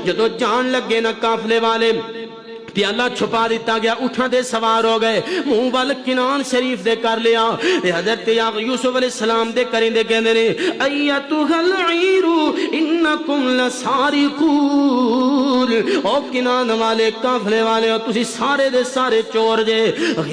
جدو جان لگے نا قافلے والے پیالہ چھپا دیتا گیا، اٹھا دے سوار ہو گئے، منہ وال کنان شریف دے کر لیا۔ حضرت یوسف علیہ السلام دے کریں دے کہندے نے ایتھا العیر انکم لسارقون، او کنان والے قافلے والے تسی سارے دے سارے چور جے۔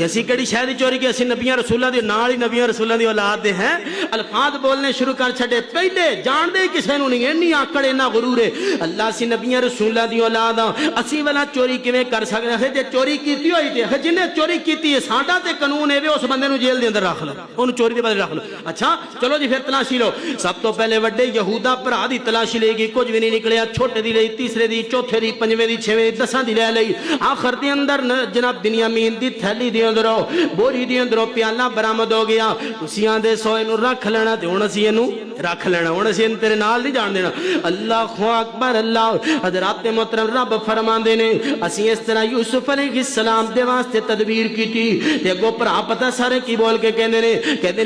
اسی کڑی شے دی چوری کہ اسی نبیاں رسولاں دی نال ہی نبیاں رسولاں دی اولاد دے ہیں، الفاظ بولنے شروع کر چھڈے، پہلے جان دے کسے نوں نہیں، اینی آکڑ اینا غرور ہے، اللہ سی نبیاں رسولاں دی اولاد اسی والا چوری کیویں کر سکتے ہیں؟ جے چوری کیتی ہوئی تے جنہیں چوری کیتی ہے ساڈا تے قانون ہے اس بندے نوں جیل دے اندر رکھ لو، اونوں چوری دے بدلے رکھ لو۔ اچھا چلو جی پھر تلاشی لو۔ سب تو پہلے وڈے یہودا بھرا دی تلاشی لے گی، کچھ بھی نہیں نکلیا، چھوٹے دی لئی، تیسرے دی، چوتھے دی، پنجویں دی، چھویں دی، دساں دی لے لئی، آخر دے اندر جناب بنیامین دی تھیلی دے اندروں بوری دے اندروں پیالہ برآمد ہو گیا۔ تسی آندے سو اینوں رکھ لینا تے ہن اسی اینوں رکھ لینا، ہن اسی تیرے نال نہیں جان دینا۔ اللہ اکبر اللہ۔ حضرات محترم رب فرماندے نے اسی اس طرح یوسف علیہ السلام دے واسطے تدبیر کیتی تے اگوں بھرا پتہ سارے کی بول کے کہندے نے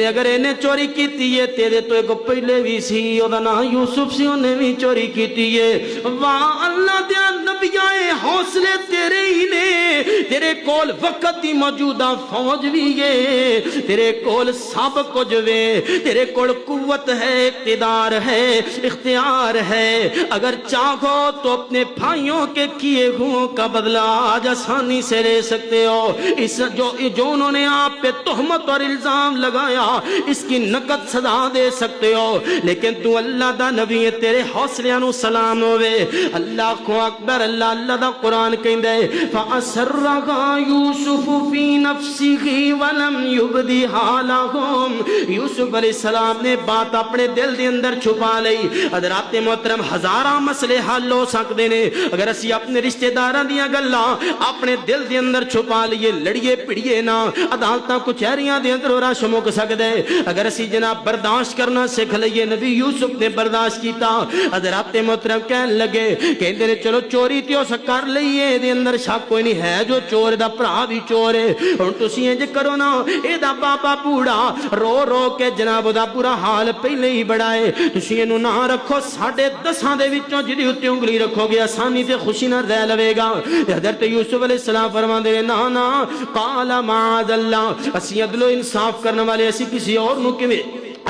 اگر اینے چوری کیتی ہے تیرے تو ایک پہلے بھی سی، او دا نام یوسف سی، اونے بھی چوری کیتی ہے۔ واہ اللہ دے نبیاں حوصلے تیرے ہی نے، تیرے کول وقت دی موجودہ فوج بھی ہے، تیرے کول سب کچھ وے، تیرے کول قوت ہے، اقتدار ہے، اختیار ہے، اگر چاہو تو اپنے بھائیوں کے کیے ہوں کا بدلہ آج آسانی سے لے سکتے ہو۔ اس جو انہوں نے آپ پہ تہمت اور الزام لگایا اس کی نقد سزا دے سکتے ہو، لیکن تو اللہ دا نبی ہے، تیرے حوصلے نو سلام ہوئے۔ اللہ کو اکبر اللہ۔ اللہ دا قرآن کہندے فَأَسَرَّهَا يُوسُفُ فِي نَفْسِهِ وَلَمْ يُبْدِهَا لَهُمْ۔ یوسف علیہ السلام نے بات اپنے دل دے اندر چھپا لئی۔ حضرات محترم ہزاراں مسئلے حل ہو سکتے نے اگر اسی اپنے رشتہ داراں دیاں گلاں اپنے دل دے اندر چھپا لیے، لڑیے پڑیے نہ، عدالتاں کچہریاں دے اندر رش مک سکدے اگر اسی جناب برداشت کرنا سکھ لئیے۔ نبی یوسف نے برداشت کیتا۔ حضرات محترم کہن لگے کہندے نے چلو چوری تے اس کر لئیے، دے اندر شک کوئی نہیں ہے، جو چور دا بھرا بھی چور ہے، ہن تسی انج کرو نا، اے دا بابا بوڑھا رو رو کے جناب دا برا حال پہلے ہی بڑا ہے، تسی اینوں نہ رکھو، 10.5 دے وچوں جدی اُتے انگلی رکھو گے آسانی تے خوشی نہ رہ لوے گا۔ حضرت یوسف علیہ السلام فرماندے نا نا قال معاذ اللہ، اسی عدل و انصاف کرنے والے اسی کسی اور نو کیویں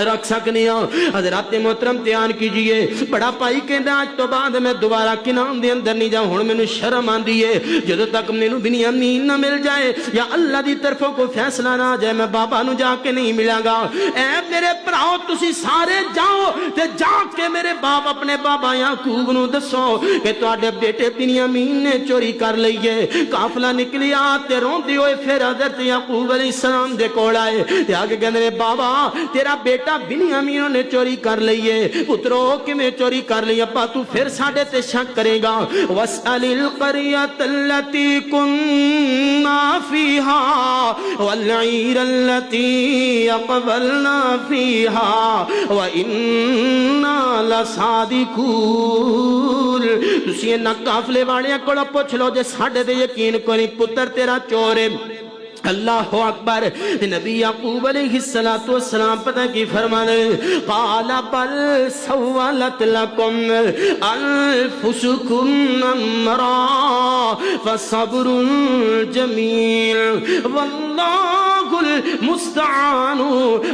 رکھ سکنے ہیں۔ حضرات محترم دھیان کیجئے، بڑا بھائی کہندا آج تو بعد میں دوبارہ کنان دے اندر نہیں جاؤں، ہن مینوں شرم آندی ہے، جدوں تک مینوں بنیامین نہ مل جائے یا اللہ دی طرفوں کوئی فیصلہ نہ آ جائے میں بابا نو جا کے نہیں ملاں گا۔ اے میرے بھراؤ تسی سارے جاؤ تے جا کے میرے باپ اپنے بابا یعقوب نو دسو کہ تواڈے بیٹے بنیامین نے چوری کر لئی ہے۔ قافلہ نکلیا تے روندے ہوئے پھر حضرت یعقوب علیہ السلام دے کول آئے تے آگے کہندے نے بابا تیرا بیٹا بنیامین نے چوری کر لئیے، پترو کہ میں چوری کر لئی، ابا تو پھر ساڑھے تے شک کرے گا۔ وَاسْأَلِ الْقَرْيَةَ الَّتِي كُنَّا فِيهَا وَالْعِيرَ الَّتِي أَقْبَلْنَا فِيهَا وَإِنَّا لَصَادِقُونَ۔ تسی نہ قافلے والے کولوں پوچھ لو جے ساڈے تے یقین کوئی پتر تیرا چور ہے۔ اللہ اکبر۔ نبی یعقوب علیہ السلام پتہ کی فرمانے قال بل سولت لکم انفسکم امرا فصبر جمیل واللہ المستعان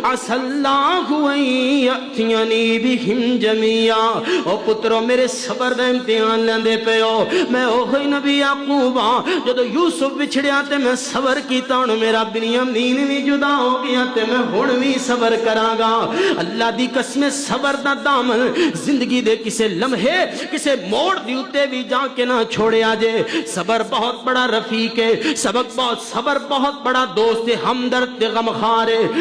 عسى اللہ ان یأتینی بہم جميعا۔ او پترو میرے صبر دا امتحان لیندے پے ہو، میں اوہی نبی یعقوب ہاں جدو یوسف بچھڑیا تے میں صبر کیتا، میرا بنیامین بھی جدا ہو گیا تے میں ہن بھی صبر کراں گا۔ اللہ دی قسم صبر دا دامن زندگی دے کسے لمحے کسے موڑ دی اُتے بھی جا کے نہ چھوڑیا جے۔ صبر بہت بڑا رفیق ہے، صبر بہت بڑا دوست ہے، ہمدرد غمخوار ہے۔